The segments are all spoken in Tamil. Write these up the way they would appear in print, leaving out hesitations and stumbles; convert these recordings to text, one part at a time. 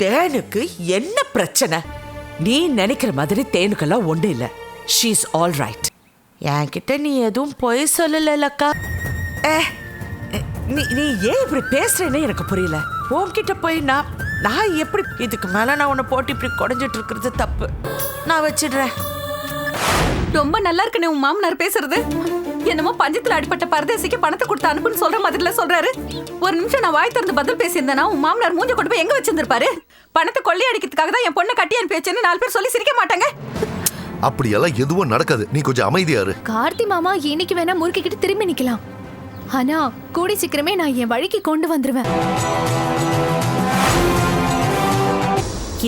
தேனுக்கு என்ன பிரச்சனை? நீ நினைக்கிற மாதிரி தேனுக்கெல்லாம் ஒண்ணு இல்ல. She is all right. என்கிட்ட நீ எதுவும் பொய் சொல்லலக்கா. நீ ஏன் இப்படி பேசுறேன்னு எனக்கு புரியல. உன்கிட்ட போய் நான் எப்படி இதுக்கு மேல நான் உன்னை போட்டு இப்படி குறைஞ்சிட்டு இருக்கிறது தப்பு. நான் வச்சிடுறேன். ரொம்ப நல்லா இருக்கு உன் மாமனார் பேசுறது. என்னமோ பஞ்சத்துல அடிப்பட்ட பரதேசிக்கு பணத்தை கொடுத்து அனுப்புன்னு சொல்ற மாதிரில சொல்றாரு. ஒரு நிமிஷம் நான் வாய் திறந்து பதில் பேசியிருந்தேன்னா உன் மாமனார் மூஞ்ச கொண்டு போய் எங்க வச்சிருந்திருப்பாரு? பணத்தை கொள்ளை அடிக்கிறதுக்காக தான் என் பொண்ணை கட்டி அனுப்பி வச்சேன்னு 4 பேர் சொல்லி சிரிக்க மாட்டாங்க. அப்படியெல்லாம் எதுவும் நடக்காது. நீ கொஞ்சம் அமைதியா இரு. கார்த்தி மாமா இன்னைக்கு வேணா முறுக்கிக்கிட்டு திரும்பி நிக்கலாம். ஆனா கூடி சீக்கிரமே நான் என் வழிக்கு கொண்டு வந்துருவேன்.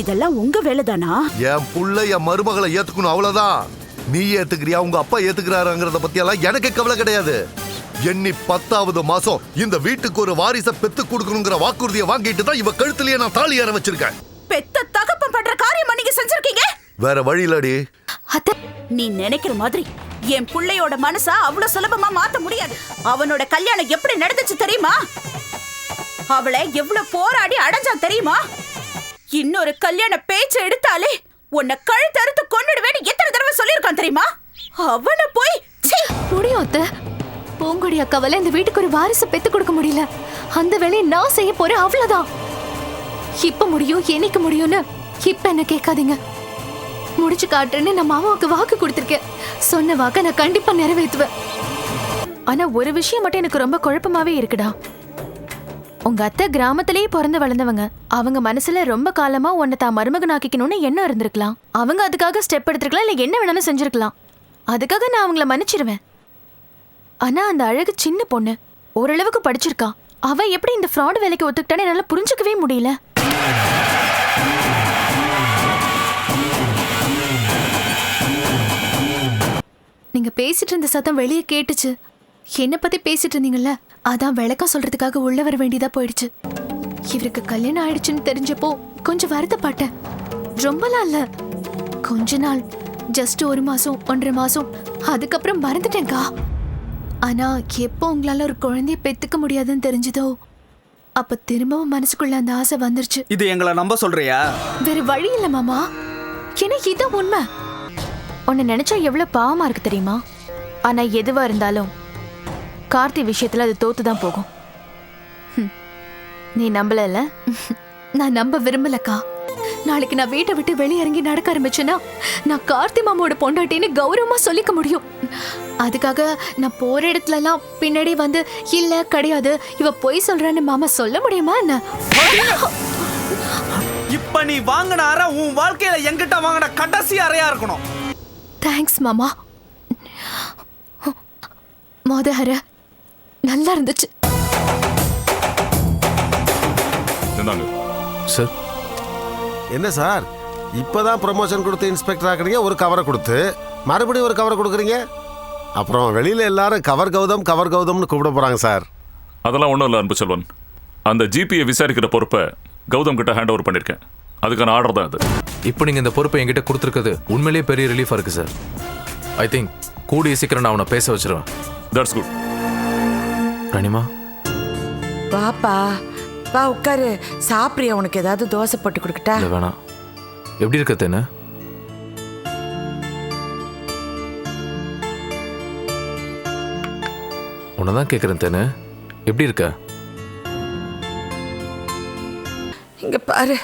இதெல்லாம் உங்க வேலைதானா? என் புள்ள என் மருமகளை ஏத்துக்கணும், அவ்வளவுதான். நீ ஏத்துக்கிறியா உங்க அப்பா ஏத்துக்கிறாருங்கிறத பத்தி எல்லாம் எனக்கு கவலை கிடையாது. எண்ணி 10வது மாசம் இந்த வீட்டுக்கு ஒரு வாரிசை பெத்து கொடுக்கணுங்கிற வாக்குறுதியை வாங்கிட்டு தான் இவ கழுத்துலயே நான் தாலி ஏற வச்சிருக்கேன். பெத்த தகப்பன் பண்ற காரியம் நீங்க செஞ்சிருக்கீங்க. வேற வழி இல்லடி. நீ நினைக்கிற மாதிரி என் புள்ளையோட மனசா அவ்வளவு சுலபமா மாத்த முடியாது. அவனோட கல்யாணம் எப்படி நடந்துச்சு தெரியுமா? அவளை எவ்வளவு போராடி அடைஞ்சா தெரியுமா? இன்னொரு கல்யாண பேச்சு எடுத்தாலே உன்னை கழுத்தறுத்து கொன்னுடுவேன்னு எத்தனை தடவை சொல்லியிருக்கான் தெரியுமா? அவனை போய் முடியும் அத்தை. பூங்கொடி அக்காவால இந்த வீட்டுக்கு ஒரு வாரிசு பெத்து கொடுக்க முடியல. அந்த வேலையை நான் செய்ய போறேன், அவ்வளவுதான். இப்ப முடியும், என்னைக்கு முடியும்னு இப்ப என்ன கேட்காதீங்க. முடிச்சு காட்டுறேன்னு நான் மாமாவுக்கு வாக்கு கொடுத்திருக்கேன். சொன்ன வாக்க நான் கண்டிப்பா நிறைவேற்றுவேன். ஆனா ஒரு விஷயம் மட்டும் எனக்கு ரொம்ப குழப்பமாவே இருக்குடா. உங்க அத்தை கிராமத்திலேயே பிறந்து வளர்ந்தவங்க. அவங்க மனசுல ரொம்ப காலமா உன்னை தான் மருமகனாக்கிக்கணும்னு எண்ணம் இருந்திருக்கலாம். அவங்க அதுக்காக ஸ்டெப் எடுத்திருக்கலாம், இல்ல என்ன வேணாலும் செஞ்சிருக்கலாம். அதுக்காக நான் அவங்கள மன்னிச்சிருவேன். ஆனா அந்த அழகு சின்ன பொண்ணு ஓரளவுக்கு படிச்சிருக்கா. அவ எப்படி இந்த ஃப்ராட் வேலைக்கு ஒத்துக்கிட்டான்னு என்னால புரிஞ்சுக்கவே முடியல. நீங்க பேசிட்டு இருந்த சத்தம் வெளியே கேட்டுச்சு. என்ன பத்தி பேசிட்டு இருந்தீங்கல்ல, அதான் விளக்கம் சொல்றதுக்காக உள்ள வர வேண்டியதா போயிடுச்சு. இவருக்கு கல்யாணம் ஆயிடுச்சுன்னு தெரிஞ்சப்போ கொஞ்சம் வருத்தப்பட்டேன். ரொம்பலாம் இல்ல, கொஞ்ச நாள், ஜஸ்ட் 1 மாசம் 1.5 மாசம். அதுக்கப்புறம் மறந்துட்டேன்க்கா. ஆனா எப்போ உங்களால ஒரு குழந்தைய பெத்துக்க முடியாதுன்னு தெரிஞ்சதோ அப்ப திரும்பவும் மனசுக்குள்ள அந்த ஆசை வந்துருச்சு. இது எங்களை நம்ப சொல்றியா? வேற வழி இல்ல மாமா, ஏன்னா இதான் உண்மை. உன்னை நினைச்சா எவ்வளவு பாவமா இருக்கு தெரியுமா? ஆனா எதுவா இருந்தாலும் கார்த்தி விஷயத்துல அது தோத்துதான் போகும். நீ நம்பல? நான் நம்ப விரும்பலக்கா. நாளைக்கு நான் வீட்டை விட்டு வெளியிறங்கி நடக்க ஆரம்பிச்சேன்னா நான் கார்த்தி மாமாவோட பொண்டாட்டின்னு கௌரவமா சொல்லிக்க முடியும். அதுக்காக நான் போற இடத்துல எல்லாம் பின்னாடி வந்து இல்ல கிடையாது இவ பொய் சொல்றான்னு மாமா சொல்ல முடியுமா என்ன? இப்ப நீ வாங்கின அறை உன் வாழ்க்கையில எங்கிட்ட வாங்கின கடைசி அறையா இருக்கணும். தேங்க்ஸ் மாமா. மொத அறை நல்லா இருந்துச்சு. சார் என்ன சார், இப்பதான் ப்ரமோஷன் கொடுத்து இன்ஸ்பெக்டர் ஆக்குறீங்க, ஒரு கவரை கொடுத்து மறுபடியும் ஒரு கவரை கொடுக்குறீங்க. அப்புறம் வெளியில எல்லாரும் கவர் கௌதம்னு கூப்பிட போறாங்க சார். அதெல்லாம் ஒன்றும் இல்லை அன்புச்செல்வன். அந்த ஜிபியை விசாரிக்கிற பொறுப்பை கௌதம் கிட்ட ஹேண்ட் ஓவர் பண்ணியிருக்கேன். அதுக்கான ஆர்டர் தான் அது. இப்போ நீங்கள் இந்த பொறுப்பை என்கிட்ட கொடுத்துருக்கிறது உண்மையிலேயே பெரிய ரிலீஃபாக இருக்குது சார். ஐ திங்க் கூடிய சீக்கிரம் நான் அவனை பேச வச்சிருவேன். That's good. ரணிமா பாப்பா வா உட்காரு. சாப்பிட்றியா? உனக்கு ஏதாவது தோசை போட்டு கொடுக்கட்டா? இல்லை வேணாம். எப்படி இருக்க தேனு? உன்னதான் கேட்குறேன் தேனு, எப்படி இருக்க? இங்க பாரு,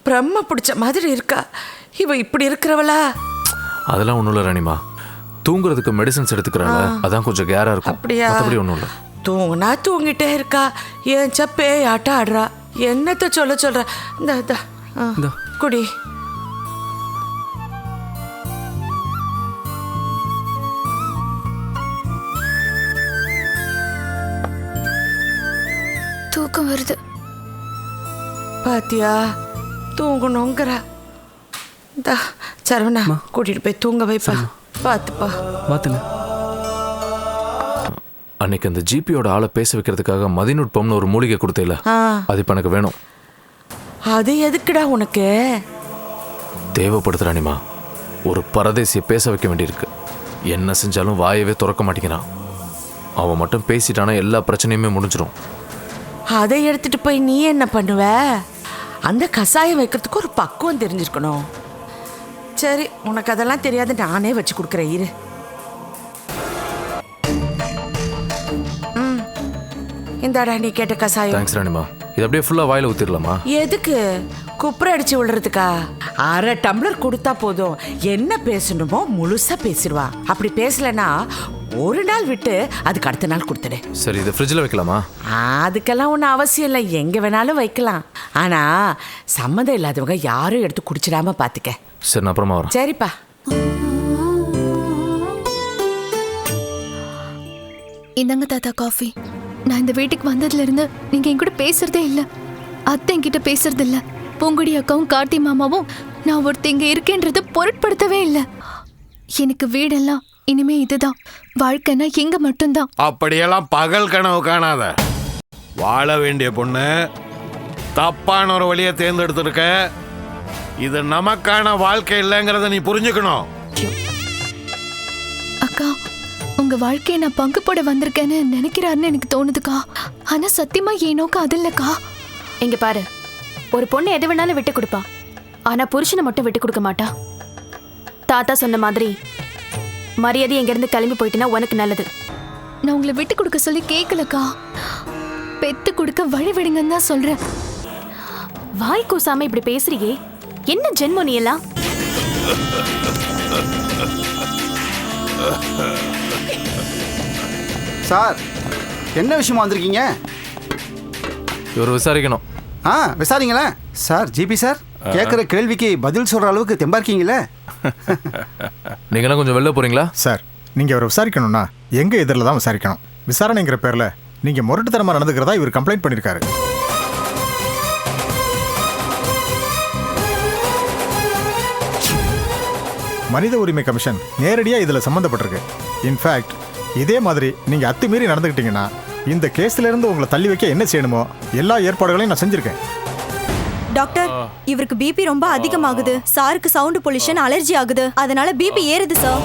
பிரம்ம பிடிச்ச மாதிரி இருக்கா இவ. இப்படி இருக்கிறவளா? அதெல்லாம் ஒன்றும் இல்லை ரணிமா. தூங்குறதுக்கு மெடிசன்ஸ் எடுத்துக்கிறாங்க, அதான் கொஞ்சம் கேரா இருக்கும். அப்படியா? மற்றபடி ஒன்றும் இல்லை. தூங்குனா தூங்கிட்டே இருக்கா, ஏன் சப்பே ஆட்ட ஆடுறா. என்னத்த சொல்ற? இந்த குடி. தூக்கம் வருது. பாத்தியா, தூங்கணுங்கிற. சரவணா கூட்டிட்டு போய் தூங்க வைப்பா. பாத்துப்பா. அன்னைக்கு அந்த ஜிபியோட ஆளை பேச வைக்கிறதுக்காக மதிநுட்பம்னு ஒரு மூலிகை கொடுத்தேல, அது இப்போ எனக்கு வேணும். அது எதுக்குடா உனக்கு? தேவைப்படுது ராணிமா. ஒரு பரதேசியை பேச வைக்க வேண்டியிருக்கு. என்ன செஞ்சாலும் வாயவே திறக்க மாட்டேங்கிறான். அவன் மட்டும் பேசிட்டானா எல்லா பிரச்சனையுமே முடிஞ்சிடும். அதை எடுத்துட்டு போய் நீ என்ன பண்ணுவ? அந்த கஷாயம் வைக்கிறதுக்கு ஒரு பக்குவம் தெரிஞ்சிருக்கணும். சரி, உனக்கு அதெல்லாம் தெரியாது, நானே வச்சு கொடுக்குறேன் இரு. இந்தாடா நீ கேட்ட கஷாயம். தேங்க்ஸ் ராணிமா. இது அப்படியே ஃபுல்லா வாயில ஊத்திரலாமா? எதுக்கு? குப்புற அடிச்சு விடுறதுக்கா? அரை டம்ளர் கொடுத்தா போதும். என்ன பேசணுமோ முழுசா பேசிடுவா. அப்படி பேசலனா ஒரு நாள் விட்டு அதுக்கு அடுத்த நாள் கொடுத்துடு. சரி, இதை ஃப்ரிட்ஜில் வைக்கலாமா? அதுக்கெல்லாம் ஒன்றும் அவசியம் இல்லை, எங்க வேணாலும் வைக்கலாம். ஆனா சம்மந்தம் இல்லாதவங்க யாரும் எடுத்து குடிச்சிடாம பாத்துக்க. சரி, நான் அப்புறமா வரேன். சரிப்பா. இந்தாங்க தாத்தா காஃபி. நான் இந்த வீட்டுக்கு வந்ததுல இருந்து நீங்க என் கூட பேசுறதே இல்ல. அத்தை என்கிட்ட பேசுறது இல்ல. பூங்குடி அக்காவும் கார்த்தி மாமாவும் நான் ஒருத்தர் இங்க இருக்கேன்றத பொருட்படுத்தவே இல்ல. எனக்கு வீடெல்லாம் இனிமே இதுதான். வாழ்க்கைன்னா எங்க மட்டும்தான். அப்படியெல்லாம் பகல் கனவு காணாத. வாழ வேண்டிய பொண்ணு தப்பான ஒரு வழியை தேர்ந்தெடுத்திருக்க. இது நமக்கான வாழ்க்கை இல்லைங்கிறத நீ புரிஞ்சுக்கணும். அக்கா, உங்க வாழ்க்கையை நான் பங்கு போட வந்திருக்கேன்னு நினைக்கிறாருன்னு எனக்கு தோணுதுக்கா. ஆனா சத்தியமா என் நோக்கம் அது இல்லக்கா. இங்க பாரு, ஒரு பொண்ணு எது வேணாலும் விட்டு கொடுப்பா, ஆனா புருஷனை மட்டும் விட்டு கொடுக்க மாட்டா. தாத்தா சொன்ன மாதிரி மரியாதை எங்க இருந்து கிளம்பி போயிட்டுனா உனக்கு நல்லது. நான் உங்களை விட்டு கொடுக்க சொல்லி கேட்கலக்கா. பெத்து கொடுக்க வழி விடுங்கன்னு தான் சொல்றேன். வாய் கூசாம இப்படி பேசுறியே, என்ன ஜென்மோ நீ எல்லாம்? சார், என்ன விஷயமா வந்திருக்கீங்க? இவர் விசாரிக்கணும். விசாரிங்களேன். சார், ஜிபி சார், கேட்குற கேள்விக்கு பதில் சொல்கிற அளவுக்கு தெம்பா இருக்கீங்களே. நீங்களாம் கொஞ்சம் வெளில போறீங்களா? சார், நீங்கள் அவரை விசாரிக்கணும்னா எங்கள் எதிரில் தான் விசாரிக்கணும். விசாரணைங்கிற பேரில் நீங்கள் முரட்டுத்தனமாக நடந்துக்கிறதா இவர் கம்ப்ளைண்ட் பண்ணியிருக்காரு. மனித உரிமை கமிஷன் நேரடியாக இதில் சம்மந்தப்பட்டிருக்கு. இன்ஃபேக்ட் இதே மாதிரி நீங்கள் அத்துமீறி நடந்துக்கிட்டீங்கன்னா இந்த கேஸ்ல இருந்து உங்களை தள்ளி வைக்க என்ன செய்யணுமோ எல்லா ஏற்பாடுகளையும் நான் செஞ்சிருக்கேன். டாக்டர், இவருக்கு பிபி ரொம்ப அதிகமாகுது. சாருக்கு சவுண்ட் பொல்யூஷன் அலர்ஜி ஆகுது. அதனால பிபி ஏறுது சார்.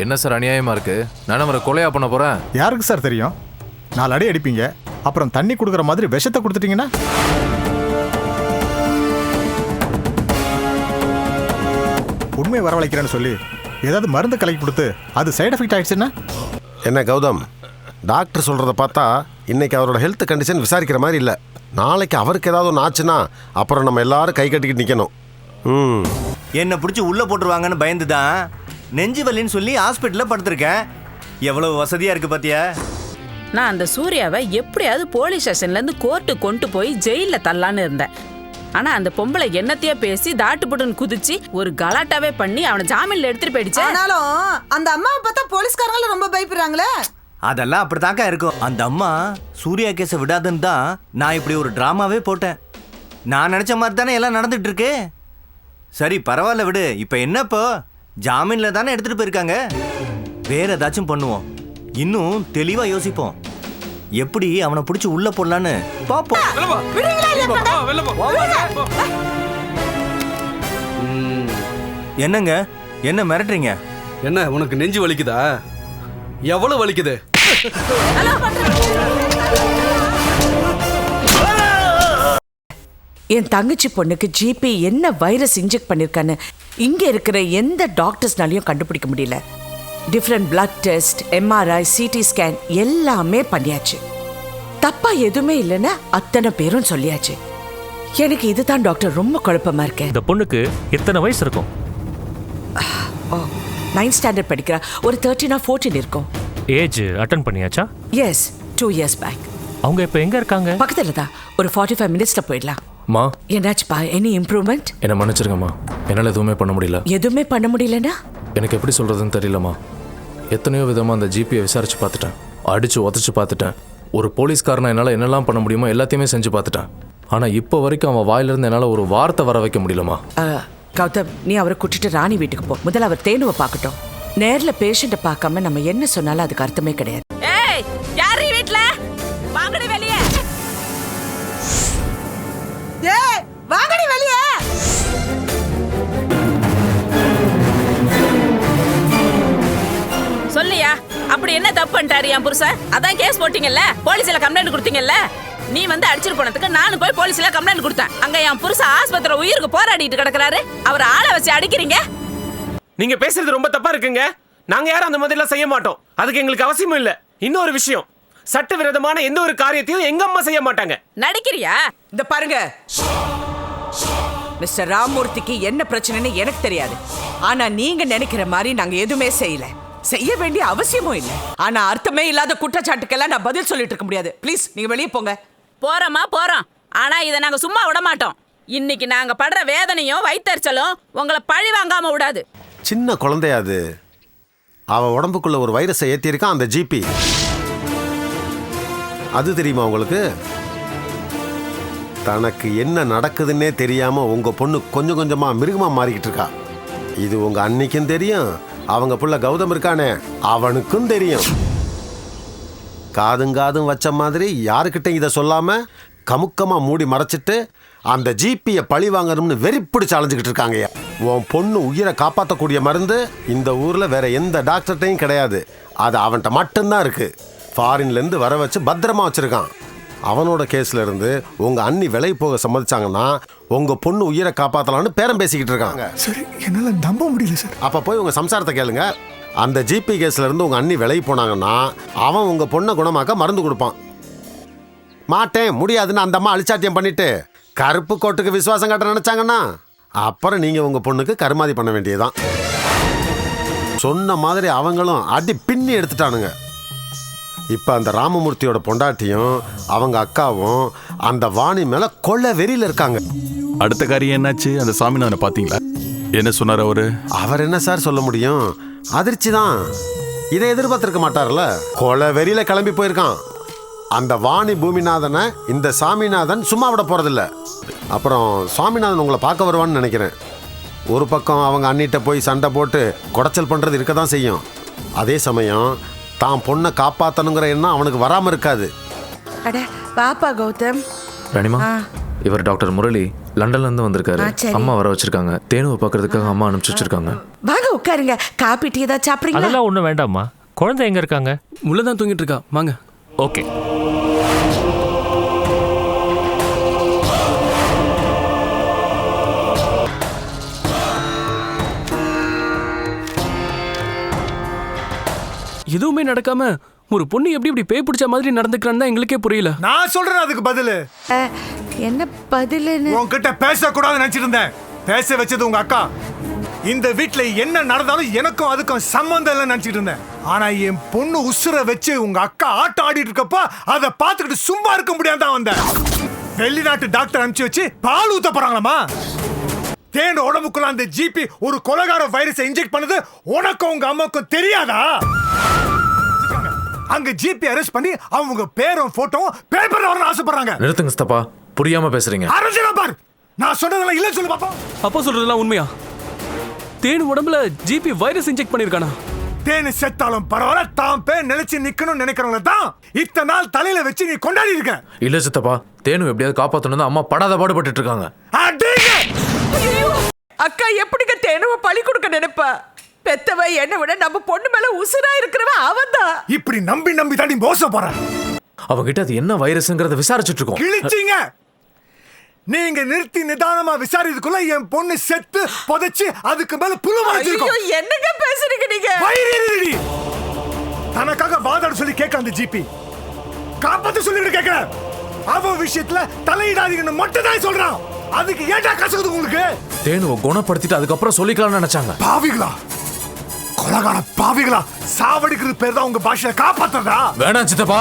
என்ன சார் அநியாயமா இருக்கு? நான் அவரை கொலையா பண்ண போறேன். யாருக்கு சார் தெரியும்? 4 அடி அடிப்பீங்க, அப்புறம் தண்ணி கொடுக்குற மாதிரி விஷத்தை கொடுத்துட்டீங்கன்னா? உண்மை வரவழைக்கிறேன்னு சொல்லி ஏதாவது மருந்து கலக்கி கொடுத்து அது சைடு எஃபெக்ட் ஆயிடுச்சுன்னா? என்ன கௌதம், டாக்டர் சொல்கிறத பார்த்தா இன்னைக்கு அவரோட ஹெல்த் கண்டிஷன் விசாரிக்கிற மாதிரி இல்லை. நாளைக்கு அவருக்கு ஏதாவது ஒன்று ஆச்சுன்னா அப்புறம் நம்ம எல்லாரும் கை கட்டிக்கிட்டு நிற்கணும். என்னை பிடிச்சி உள்ளே போட்டுருவாங்கன்னு பயந்து தான் நெஞ்சு வலின்னு சொல்லி ஹாஸ்பிட்டலில் படுத்திருக்கேன். எவ்வளவு வசதியாக இருக்குது பார்த்தியா? நான் அந்த சூர்யாவை எப்படியாவது போலீஸ் ஸ்டேஷன்லேருந்து கோர்ட்டுக்கு கொண்டு போய் ஜெயிலில் தள்ளலான்னு இருந்தேன். ஆனா அந்த பொம்பளை என்னத்தையோ பேசி தாட்டுப்புட்டுன்னு குதிச்சு ஒரு கலாட்டாவே பண்ணி அவனை ஜாமீன்ல எடுத்துட்டு போயிடுச்சு. ஆனாலும் அந்த அம்மாவை பார்த்தா போலீஸ்காரங்களும் ரொம்ப பயப்படுறாங்களே. அதெல்லாம் அப்படித்தாக்கா இருக்கும். அந்த அம்மா சூர்யா கேஸை விடாதுன்னு தான் நான் இப்படி ஒரு டிராமாவே போட்டேன். நான் நினைச்ச மாதிரி தானே எல்லாம் நடந்துட்டு இருக்கு. சரி, பரவாயில்ல விடு. இப்போ என்னப்போ ஜாமீன்ல தானே எடுத்துட்டு போயிருக்காங்க. வேற ஏதாச்சும் பண்ணுவோம். இன்னும் தெளிவா யோசிப்போம். எப்படி அவனை பிடிச்சி உள்ள போடலான்னு பாப்போம். என்னங்க, என்ன மிரட்டுறீங்க? என்ன உனக்கு நெஞ்சு வலிக்குதா? எவ்வளவு வலிக்குது? என் தங்கச்சி பொண்ணுக்கு ஜிபி என்ன வைரஸ் இன்ஜெக்ட் பண்ணிருக்கான்னு இங்க இருக்கிற எந்த டாக்டர்ஸ்னாலையும் கண்டுபிடிக்க முடியல. Different blood test, MRI, CT scan எல்லாமே பண்ணியாச்சு. தப்பா எதுவுமே இல்லைன்னு அத்தனை பேரும் சொல்லியாச்சு. எனக்கு இதுதான் டாக்டர் ரொம்ப குழப்பமா இருக்கேன். இந்த பொண்ணுக்கு எத்தனை வயசு இருக்கும்? 9th ஸ்டாண்டர்ட் படிக்கிறா. ஒரு 13 or 14 இருக்கும். ஏஜ் அட்டன் பண்ணியாச்சா? Yes, 2 years back. அவங்க இப்போ எங்க இருக்காங்க? பக்கத்துல தான். ஒரு 45 minutesல போயிடலாம். மா, என்னாச்சுப்பா? Any improvement? என்ன மன்னிச்சிருங்கம்மா, என்னால் எதுவுமே பண்ண முடியல. எதுவுமே பண்ண முடியலன்னா? எனக்கு எப்படி சொல்றதுன்னு தெரியலம்மா. எத்தனையோ விதமா அந்த ஜிபியை விசாரிச்சு பார்த்துட்டேன், அடிச்சு உதச்சு பார்த்துட்டேன். ஒரு போலீஸ்காரனை என்னால் என்னெல்லாம் பண்ண முடியுமோ எல்லாத்தையுமே செஞ்சு பார்த்துட்டேன். ஆனால் இப்போ வரைக்கும் அவன் வாயிலிருந்து என்னால் ஒரு வார்த்தை வர வைக்க முடியலம்மா. கௌதம், நீ அவரை கூட்டிட்டு ராணி வீட்டுக்கு போ. முதல்ல அவர் தேனுவை பார்க்கட்டும். நேர்ல பேஷண்ட்டை பார்க்காம நம்ம என்ன சொன்னாலும் அதுக்கு அர்த்தமே கிடையாது. ஏய், யார் வீட்ல? வாங்கடி வெளியே. ஏய், வாங்கடி வெளியே. சொல்லியா, அப்படி என்ன தப்பு பண்ணிட்டாரு என் புருஷன்? அதான் கேஸ் போட்டீங்கல்ல, போலீஸ்ல கம்ப்ளைண்ட் கொடுத்தீங்கல்ல. நீ வந்து அடிச்சிட்டு போனதுக்கு நானும் போய் போலீஸ்ல கம்ப்ளைண்ட் கொடுத்தேன். அங்க என் புருஷன் ஆஸ்பத்திரியில உயிருக்கு போராடிட்டு கிடக்குறாரு. அவர் ஆளை வச்சு அடிக்கிறீங்க. நீங்க பேசுறது ரொம்ப தப்பா இருக்குங்க. நாங்க யாரும் அந்த மாதிரி எல்லாம் செய்ய மாட்டோம். அதுக்கு எங்களுக்கு அவசியமும் இல்ல. இன்னொரு விஷயம், சட்டவிரோதமான எந்த ஒரு காரியத்தையும் எங்க அம்மா செய்ய மாட்டாங்க. நடிக்கிறியா? இந்த பாருங்க மிஸ்டர் ராமூர்த்திக்கு என்ன பிரச்சனைன்னு எனக்கு தெரியாது. ஆனா நீங்க நினைக்கிற மாதிரி நாங்க எதுவுமே செய்ய வேண்டிய அவசியமும் இல்லை. ஆனா அர்த்தமே இல்லாத குற்றச்சாட்டுக்கெல்லாம் நான் பதில் சொல்லிட்டு இருக்க முடியாது. ப்ளீஸ் நீங்க வெளியே போங்க. போறோமா போறோம். ஆனா இதை நாங்க சும்மா விட மாட்டோம். இன்னைக்கு நாங்க படுற வேதனையும் வயித்தறிச்சலும் உங்களை பழி வாங்காம விடாது. சின்ன குழந்தையாது, அவன் உடம்புக்குள்ள ஒரு வைரஸை ஏற்றிருக்கான் அந்த ஜிபி. அது தெரியுமா உங்களுக்கு? தனக்கு என்ன நடக்குதுன்னே தெரியாம உங்க பொண்ணு கொஞ்சம் கொஞ்சமா மிருகமா மாறிக்கிட்டு இருக்கா. இது உங்க அன்னைக்கும் தெரியும், அவங்க புள்ள கௌதம் இருக்கானே அவனுக்கும் தெரியும். காதும் வச்ச மாதிரி யாருக்கிட்டையும் இதை சொல்லாம கமுக்கமா மூடி மறைச்சிட்டு அந்த ஜிபியை பழி வாங்கணும்னு வெறிப்பிடிச்சு அலைஞ்சுக்கிட்டு இருக்காங்க. உன் பொண்ணு உயிரை காப்பாற்றக்கூடிய மருந்து இந்த ஊர்ல வேற எந்த டாக்டர்கிட்டையும் கிடையாது. அது அவன்கிட்ட மட்டும்தான் இருக்கு. ஃபாரின்லேருந்து வர வச்சு பத்திரமா வச்சிருக்கான். அவனோட கேஸ்ல இருந்து உங்க அண்ணி விலை போக சம்மதிச்சாங்கன்னா உங்க பொண்ணு உயிரை காப்பாற்றலான்னு பேரம் பேசிக்கிட்டு இருக்காங்க. சரி, என்னால நம்ப முடியல சார். அப்ப போய் உங்க சம்சாரத்தை கேளுங்க. அந்த ஜிபி கேஸ்ல இருந்து உங்க அண்ணி விலை போனாங்கன்னா அவன் உங்க பொண்ணை குணமாக்க மருந்து கொடுப்பான். மாட்டேன் முடியாதுன்னு அந்த அம்மா அழிச்சாட்டியம் பண்ணிட்டு கருப்பு கோட்டுக்கு விசுவாசம் காட்ட நினைச்சாங்கன்னா அப்புறம் நீங்க உங்க பொண்ணுக்கு கருமாதி பண்ண வேண்டியதுதான். சொன்ன மாதிரி அவங்களும் அடி பின்னி எடுத்துட்டானுங்க. இப்ப அந்த ராமமூர்த்தியோட பொண்டாட்டியும் அவங்க அக்காவும் அந்த வாணி மேல கொள்ள வெறியில இருக்காங்க. அடுத்த காரியம் என்னாச்சு? அந்த சாமிநாதனை பாத்தீங்களா? என்ன சொன்னார் அவரு? அவர் என்ன சார் சொல்ல முடியும்? அதிர்ச்சி தான். இதை எதிர்பார்த்திருக்க மாட்டார்ல. கொலை வெறியில கிளம்பி போயிருக்கான். அந்த வாணி பூமிநாதனை இந்த சாமிநாதன் சும்மா விட போறதில்ல. அப்புறம் சாமிநாதன் உங்களை பார்க்க வருவான்னு நினைக்கிறேன். ஒரு பக்கம் அவங்க அண்ணிட்ட போய் சண்டை போட்டு குடைச்சல் பண்றது இருக்க தான் செய்யும். அதே சமயம் தான் பொண்ணை காப்பாற்றணுங்கிற எண்ணம் அவனுக்கு வராம இருக்காது. அட பாப்பா கௌதம். ராணிமா, இவர் டாக்டர் முரளி லண்டன்ல இருந்து வந்திருக்காரு. அம்மா வர வச்சிருக்காங்க. தேனுவை பார்க்கறதுக்காக அம்மா அனுப்பிச்சு வச்சிருக்காங்க. வாங்க உட்காருங்க. காபி டீ ஏதாவது சாப்பிடுறீங்களா? அதெல்லாம் ஒன்றும் வேண்டாம்மா. குழந்தை எங்க இருக்காங்க? உள்ளதான் தூங்கிட்டு இருக்கா. வாங்க. ஓகே. எதுவுமே நடக்காம ஒரு பொண்ணு எப்படி இப்படி பேய் பிடிச்ச மாதிரி நடந்துக்கிறான்னு தான் எங்களுக்கே புரியல. நான் சொல்றேன் அதுக்கு பதில். என்ன பதிலுன்னு? உன்கிட்ட பேசக்கூடாதுன்னு நினைச்சிட்டு இருந்தேன். பேச வச்சது உங்க அக்கா. இந்த வீட்டுல என்ன நடந்தாலும் எனக்கும் அதுக்கும் சம்பந்தம் இல்லைன்னு நினைச்சிட்டு இருந்தேன். ஆனா என் பொண்ணு உசுர வச்சு உங்க அக்கா ஆட்டம் ஆடிட்டு இருக்கப்ப அதை பார்த்துக்கிட்டு சும்மா இருக்க முடியாதான் வந்தேன். வெளிநாட்டு டாக்டர் அனுப்பிச்சு வச்சு பால் ஊத்த போறாங்களாமா? தேன் உடம்புக்குள்ள அந்த ஜிபி ஒரு கொலைகார வைரஸை இன்ஜெக்ட் பண்ணது உனக்கும் உங்க அம்மாக்கும் தெரியாதா? அங்க ஜிபி அரெஸ்ட் பண்ணி அவங்க பேரும் போட்டோவும் பேப்பர்ல வரணும் ஆசைப்படுறாங்க. நிறுத்துங்க ஸ்தபா, புரியாம பேசுறீங்க. அரஞ்சனா பார், நான் சொன்னதெல்லாம் இல்ல சொல்லு பாப்பா. அப்பா சொல்றதெல்லாம் உண்மையா? தேன் உடம்புல ஜிபி வைரஸ் இன்ஜெக்ட் பண்ணிருக்கானா? தேன் செத்தாலும் பரவாயில்ல, தான் பேர் நிலைச்சு நிக்கணும்னு நினைக்கிறவங்க தான் இத்தனை நாள் தலையில வச்சு நீ கொண்டாடி இருக்க. இல்ல சித்தப்பா, தேனு எப்படியாவது காப்பாத்தணும் அம்மா படாத பாடுபட்டு இருக்காங்க. அக்கா எப்படிங்க தேனுவ பழி கொடுக்க நினைப்பா? பெத்தவ என்ன விட நம்ம பொண்ணு மேல உசுரா இருக்கிறவன் அவன்தான். இப்படி நம்பி நம்பி தாண்டி மோசம் போற. அவங்கிட்ட அது என்ன வைரஸ்ங்கறத விசாரிச்சுட்டு இருக்கோம். கிழிச்சிங்க. நீங்க நிறுத்தி நிதானமா விசாரிக்கிறதுக்குள்ள என் பொண்ணு செத்து புதைச்சு அதுக்கு மேல புழு வச்சிருக்கோம். ஐயோ என்னங்க பேசுறீங்க நீங்க? வைரேடி தனக்காக வாதாட சொல்லி கேட்க அந்த ஜிபி காப்பாத்த சொல்லிட்டு கேட்கற. அவ விஷயத்துல தலையிடாதீங்கன்னு மட்டும் தான் சொல்றான். அதுக்கு ஏன்டா கசக்குது உங்களுக்கு? தேனுவை குணப்படுத்திட்டு அதுக்கப்புறம் சொல்லிக்கலாம்னு நினைச்சாங்க. பாவிகளா, கொலகார பாவிகளா, சாவடிக்கிறது பேர் தான் உங்க பாஷையை காப்பாத்துறதா? வேணாம் சித்தப்பா.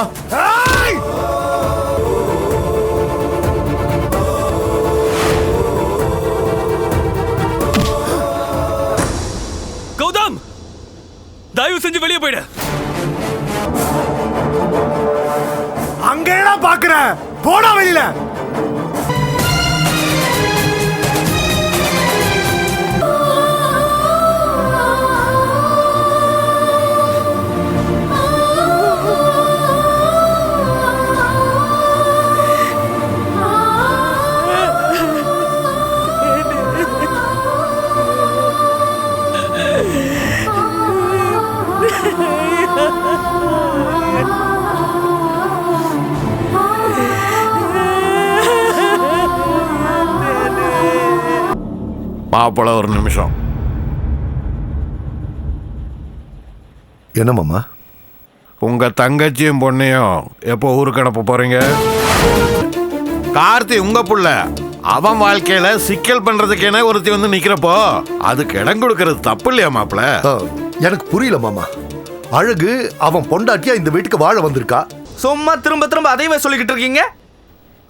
கௌதம், தயவு செஞ்சு வெளியே போயிடு. அங்கேடா பாக்குற, போடா வெளியில. மாப்பிள்ள ஒரு நிமிஷம். என்ன மாமா? உங்க தங்கச்சியும் பொண்ணையும் எப்போ ஊருக்கு அனுப்ப போறீங்க? கார்த்தி உங்க புள்ள, அவன் வாழ்க்கையில சிக்கல் பண்றதுக்கு என்ன ஒருத்தி வந்து நிக்கிறப்போ அதுக்கு இடம் கொடுக்கறது தப்பு இல்லையா மாப்பிள்ள? எனக்கு புரியல மாமா. அழகு அவன் பொண்டாட்டியா இந்த வீட்டுக்கு வாழ வந்திருக்கா. சும்மா திரும்ப திரும்ப அதைவே சொல்லிக்கிட்டு இருக்கீங்க.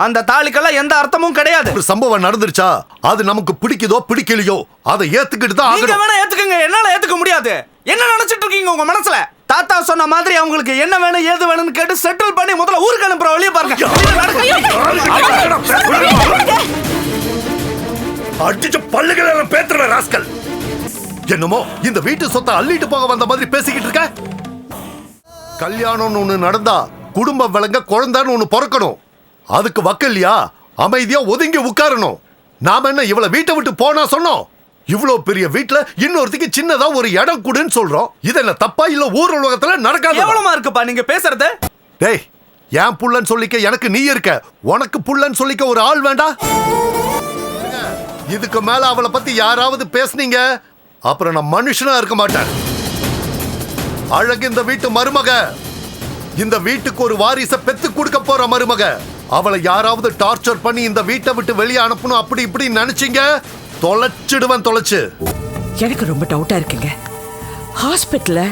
அந்த தாலிக்கெல்லாம் எந்த அர்த்தமும் கிடையாது. ஒரு சம்பவம் நடந்துருச்சா, அது நமக்கு பிடிக்குதோ பிடிக்கலையோ அதை ஏத்துக்கிட்டு தான் நீங்க வேணா ஏத்துக்கங்க, என்னால ஏத்துக்க முடியாது. என்ன நினைச்சிட்டு இருக்கீங்க உங்க மனசுல? தாத்தா சொன்ன மாதிரி அவங்களுக்கு என்ன வேணும் ஏது வேணும்னு கேட்டு செட்டில் பண்ணி முதல்ல ஊருக்கு அனுப்புற வழியை பாருங்க. அடிச்ச பல்லுகளை பேத்துற ராஸ்கல். என்னமோ இந்த வீட்டு சொத்தை அள்ளிட்டு போக வந்த மாதிரி பேசிக்கிட்டு இருக்க. கல்யாணம்னு ஒண்ணு நடந்தா குடும்பம் விளங்க குழந்தைன்னு ஒண்ணு பிறக்கணும். அதுக்கு வக்கல்லையா அமைதியா ஒதுங்கி உட்காரணும். நாம என்ன இவளை வீட்டை விட்டு போனா சொன்னோம்? இவ்வளவு பெரிய வீட்டுல இன்னொருத்திக்கு சின்னதா ஒரு இடம் கூடுன்னு சொல்றோம். இது என்ன தப்பா இல்ல ஊர் உலகத்துல நடக்காது? எவ்வளவுமா இருக்குப்பா நீங்க பேசுறது? டேய், என் புள்ளன்னு சொல்லிக்க எனக்கு நீ இருக்க, உனக்கு புள்ளன்னு சொல்லிக்க ஒரு ஆள் வேண்டாம். இதுக்கு மேல அவளை பத்தி யாராவது பேசுனீங்க அப்புறம் நான் மனுஷனா இருக்க மாட்டேன். அழகு இந்த வீட்டு மருமக, இந்த வீட்டுக்கு ஒரு வாரிசை பெத்து கொடுக்க போற மருமக. அவளை யாராவது டார்ச்சர் பண்ணி இந்த வீட்டை விட்டு வெளியே அனுப்பணும் அப்படி இப்படி நினைச்சீங்க, தொலைச்சிடுவேன் தொலைச்சு. எனக்கு ரொம்ப டவுட்டா இருக்குங்க. ஹாஸ்பிட்டல்ல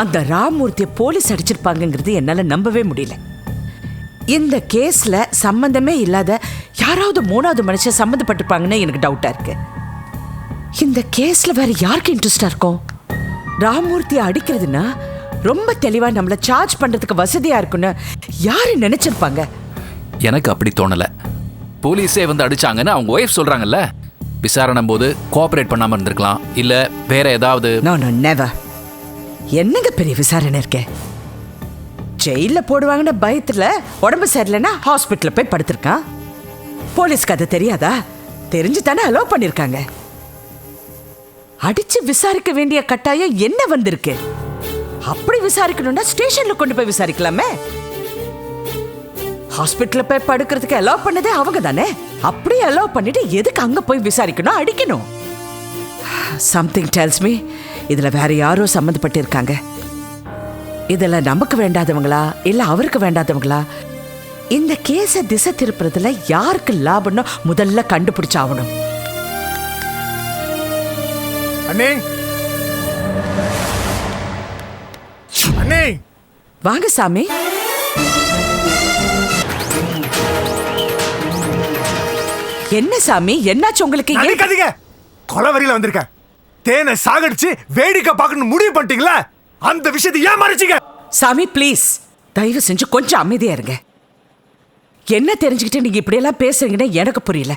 அந்த ராமூர்த்தியை போலீஸ் அடிச்சிருப்பாங்கிறது என்னால நம்பவே முடியல. இந்த கேஸ்ல சம்பந்தமே இல்லாத யாராவது மூணாவது மனுஷன் சம்பந்தப்பட்டிருப்பாங்கன்னு எனக்கு டவுட்டா இருக்கு. இந்த கேஸ்ல வேற யாருக்கு இன்ட்ரெஸ்டா இருக்கும்? ராமூர்த்தியை அடிக்கிறதுனா ரொம்ப தெளிவா நம்மள சார்ஜ் பண்றதுக்கு வசதியா இருக்குன்னு யாரு நினைச்சிருப்பாங்க? எனக்கு அப்படி தோணல. போலீஸே வந்து அடிச்சாங்கன்னு அவங்க ஒய்ஃப் சொல்றாங்கல்ல, விசாரணை போது கோஆபரேட் பண்ணாம இருந்திருக்கலாம், இல்ல வேற ஏதாவது. No no never. என்னங்க பெரிய விசாரணை இருக்க? ஜெயில போடுவாங்கன்னு பயத்துல உடம்பு சரியில்லைன்னா ஹாஸ்பிட்டல்ல போய் படுத்திருக்கான். போலீஸ்க்கு அது தெரியாதா? தெரிஞ்சு தானே அலோவ் பண்ணிருக்காங்க. அடிச்சு விசாரிக்க வேண்டிய கட்டாயம் என்ன வந்திருக்கு? அப்படி விசாரிக்கணும்னா ஸ்டேஷன்ல கொண்டு போய் விசாரிக்கலாமே. ஹாஸ்பிட்டல்ல போய் படுக்கிறதுக்கு அலோவ் பண்ணதே அவங்க தானே. அப்படி அலோவ் பண்ணிட்டு எதுக்கு அங்க போய் விசாரிக்கணும், அடிக்கணும்? சம்திங் டெல்ஸ் மீ இதுல வேற யாரோ சம்மந்தப்பட்டு இருக்காங்க. இதுல நமக்கு வேண்டாதவங்களா இல்ல அவருக்கு வேண்டாதவங்களா? இந்த கேஸை திசை திருப்புறதுல யாருக்கு லாபம்னு முதல்ல கண்டுபிடிச்சாகணும். அண்ணே, அண்ணே, வாங்க சாமி. என்ன சாமி, என்னாச்சு உங்களுக்கு? நினைக்காதீங்க, கொலவரியில வந்திருக்கேன். தேனை சாகடிச்சு வேடிக்கை பார்க்கணும் முடிவு பண்ணிட்டீங்களா? அந்த விஷயத்தை ஏன் மறைச்சீங்க? சாமி ப்ளீஸ், தயவு செஞ்சு கொஞ்சம் அமைதியா இருங்க. என்ன தெரிஞ்சுக்கிட்டு நீங்க இப்படி எல்லாம் பேசுறீங்கன்னு எனக்கு புரியல.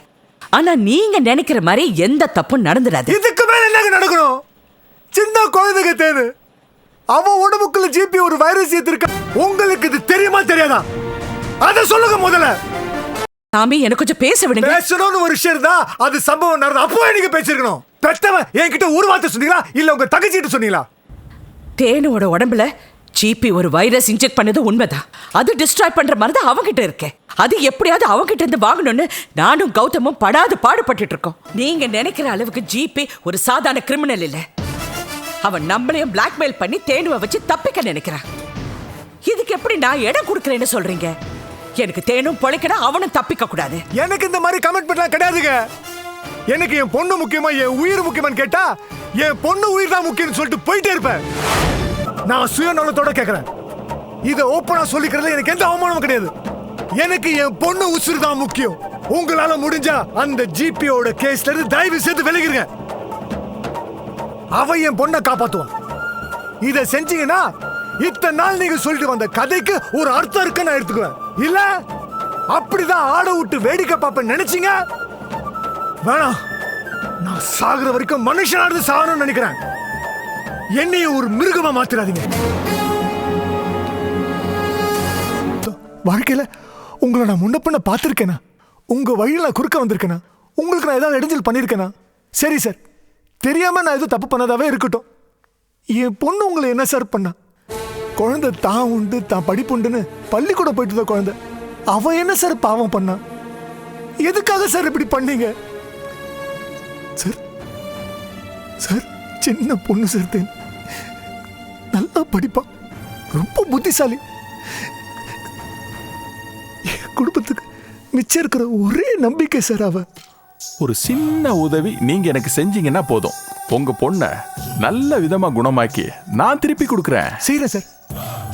ஆனா நீங்க நினைக்கிற மாதிரி எந்த தப்பும் நடந்துடாது. இதுக்கு மேல என்னங்க நடக்கணும்? சின்ன குழந்தைங்க தேனு, அவன் உடம்புக்குள்ள ஜிபி ஒரு வைரஸ் ஏத்திருக்க. உங்களுக்கு இது தெரியுமா தெரியாதா? அத சொல்லுங்க முதல்ல. சாமி, எனக்கு கொஞ்சம் பேச விடுங்க. பேசணும்னு ஒரு விஷயம் இருந்தா அது சம்பவம் நடந்து அப்பவே நீங்க பேசிருக்கணும். பெத்தவன் என்கிட்ட ஒரு வார்த்தை சொன்னீங்களா இல்ல உங்க தங்கச்சிட்டு சொன்னீங்களா? தேனோட உடம்புல ஜிபி ஒரு வைரஸ் இன்ஜெக்ட் பண்ணது உண்மைதான். அது டிஸ்ட்ராய் பண்ற மாதிரி தான் அவங்கிட்ட இருக்கேன். அது எப்படியாவது அவங்கிட்ட இருந்து வாங்கணும்னு நானும் கௌதமும் படாது பாடுபட்டு இருக்கோம். நீங்க நினைக்கிற அளவுக்கு ஜிபி ஒரு சாதாரண கிரிமினல் இல்ல. அவன் நம்மளையும் பிளாக்மெயில் பண்ணி தேனுவை வச்சு தப்பிக்க நினைக்கிறான். இதுக்கு எப்படி நான் இடம் கொடுக்கறேன்னு சொல்றீங்க? எனக்கு தேனும் பொழைக்கணும், அவனும் தப்பிக்க கூடாது. எனக்கு இந்த மாதிரி கமிட்மெண்ட்லாம் கிடையாதுங்க. எனக்கு என் பொண்ணு முக்கியமா என் உயிர் முக்கியமான்னு கேட்டா என் பொண்ணு உயிர் தான் முக்கியம்னு சொல்லிட்டு போயிட்டே இருப்பேன். நான் சுயநலத்தோட கேட்கிறேன். இதை ஓப்பனா சொல்லிக்கிறதுல எனக்கு எந்த அவமானமும் கிடையாது. எனக்கு என் பொண்ணு உசுறு தான் முக்கியம். உங்களால முடிஞ்சா அந்த ஜிபியோட கேஸ்ல இருந்து தயவு செய்து விலகிருங்க. அவ என் பொண்ணை காப்பாத்துவான். இதை செஞ்சீங்கன்னா இத்தனை நாள் நீங்க சொல்லிட்டு வந்த கதைக்கு ஒரு அர்த்தம் இருக்குன்னு நான் எடுத்துக்குவேன். இல்ல அப்படிதான் ஆட விட்டு வேடிக்கை பார்ப்பேன் நினைச்சீங்க? வேணாம், நான் சாகுற வரைக்கும் மனுஷனானது சாகணும்னு நினைக்கிறேன். என்னைய ஒரு மிருகமா மாத்திராதீங்க. வாழ்க்கையில உங்களை நான் முன்ன பின்ன பார்த்திருக்கேனா? உங்க வழியில குறுக்க வந்திருக்கேனா? உங்களுக்கு நான் ஏதாவது இடைஞ்சல் பண்ணிருக்கேனா? சரி சார், தெரியாம நான் எதுவும் தப்பு பண்ணதாவே இருக்கட்டும். என் பொண்ணு உங்களை என்ன சார் பண்ணா? குழந்தை தான் உண்டு தான் படிப்புண்டுன்னு பள்ளிக்கூடம் போயிட்டு தான் குழந்தை. அவ என்ன சார் பாவம் பண்ணா? எதுக்காக சார் இப்படி பண்ணீங்க? சார் சார் சின்ன பொண்ணு சார் தேன் நல்லா படிப்பா, ரொம்ப புத்திசாலி. என் குடும்பத்துக்கு மிச்சம் இருக்கிற ஒரே நம்பிக்கை சார் அவ. ஒரு சின்ன உதவி நீங்க எனக்கு செஞ்சீங்கன்னா போதும், உங்க பொண்ணை நல்ல விதமா குணமாக்கி நான் திருப்பி கொடுக்குறேன். செய்யறேன் சார்,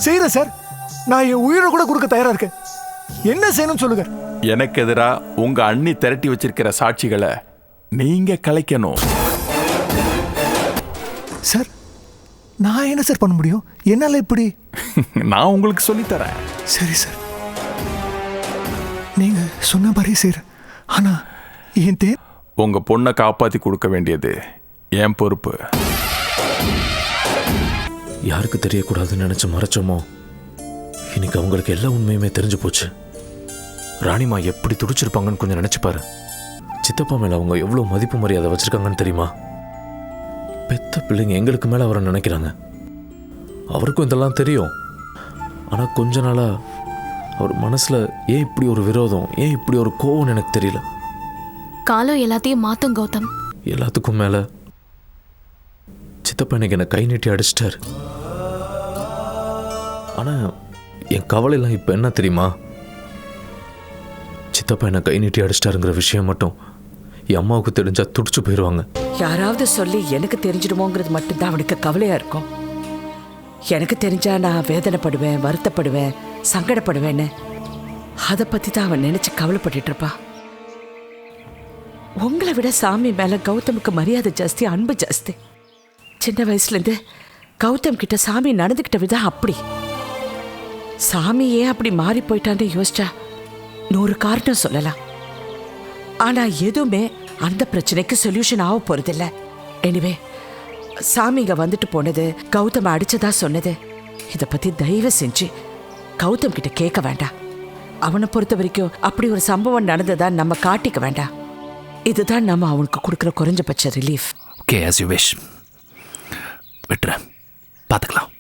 செய்யறேன் சார். நான் என் உயிரை கூட கொடுக்க தயாரா இருக்கேன். என்ன செய்யணும்னு சொல்லுங்க. எனக்கு எதிரா உங்க அண்ணி திரட்டி வச்சிருக்கிற சாட்சிகளை நீங்க கலைக்கணும். சார் நான் என்ன சார் பண்ண முடியும்? என்னால இப்படி நான் உங்களுக்கு சொல்லி தரேன். சரி சார், நீங்க சொன்ன மாதிரி செய்யறேன். ஆனா என் தேன் உங்க பொண்ணை காப்பாத்தி கொடுக்க வேண்டியது என் பொறுப்பு. யாருக்கு தெரியக்கூடாதுன்னு நினைச்சு மறைச்சோமோ, இன்னைக்கு அவங்களுக்கு எல்லா உண்மையுமே தெரிஞ்சு போச்சு. ராணிமா எப்படி துடிச்சிருப்பாங்கன்னு கொஞ்சம் நினைச்சு பாரு. சித்தப்பா மேல அவங்க எவ்வளவு மதிப்பு மரியாதை வச்சிருக்காங்கன்னு தெரியுமா? பெத்த பிள்ளைங்க எங்களுக்கு மேல அவரை நினைக்கிறாங்க. அவருக்கும் இதெல்லாம் தெரியும். ஆனா கொஞ்ச நாளா அவர் மனசுல ஏன் இப்படி ஒரு விரோதம், ஏன் இப்படி ஒரு கோவம் எனக்கு தெரியல. காலம் எல்லாத்தையும் மாத்தும் கௌதம். எல்லாத்துக்கும் மேல சித்தப்பா எனக்கு என்ன கை நீட்டி அடிச்சிட்டாரு. ஆனா என் கவலை எல்லாம் இப்ப என்ன தெரியுமா? சித்தப்பா என்ன கை நீட்டி அடிச்சிட்டாருங்கிற விஷயம் மட்டும் என் அம்மாவுக்கு தெரிஞ்சா துடிச்சு போயிடுவாங்க. யாராவது சொல்லி எனக்கு தெரிஞ்சிடுமோங்கிறது மட்டும்தான் அவனுக்கு கவலையா இருக்கும். எனக்கு தெரிஞ்சா நான் வேதனைப்படுவேன், வருத்தப்படுவேன், சங்கடப்படுவேன்னு அதை பத்தி தான் அவன் நினைச்சு கவலைப்பட்டு இருப்பா. உங்களை விட சாமி மேல கௌதமுக்கு மரியாதை ஜாஸ்தி, அன்பு ஜாஸ்தி. சின்ன வயசுல இருந்து கௌதம் கிட்ட சாமி நடந்துகிட்ட விதம் அப்படி. சாமி ஏன் அப்படி மாறி போயிட்டான்னு யோசிச்சா 100 காரணம் சொல்லலாம். ஆனா எதுவுமே அந்த பிரச்சனைக்கு சொல்யூஷன் ஆக போறதில்ல. எனிவே சாமிங்க வந்துட்டு போனது, கௌதம் அடிச்சதா சொன்னது, இதை பத்தி தயவு செஞ்சு கௌதம் கிட்ட கேட்க வேண்டாம். அவனை பொறுத்த வரைக்கும் அப்படி ஒரு சம்பவம் நடந்ததா நம்ம காட்டிக்க வேண்டாம். இதுதான் நம்ம அவனுக்கு கொடுக்குற குறைஞ்சபட்ச relief. Okay, as you wish. விட்டுறேன், பார்த்துக்கலாம்.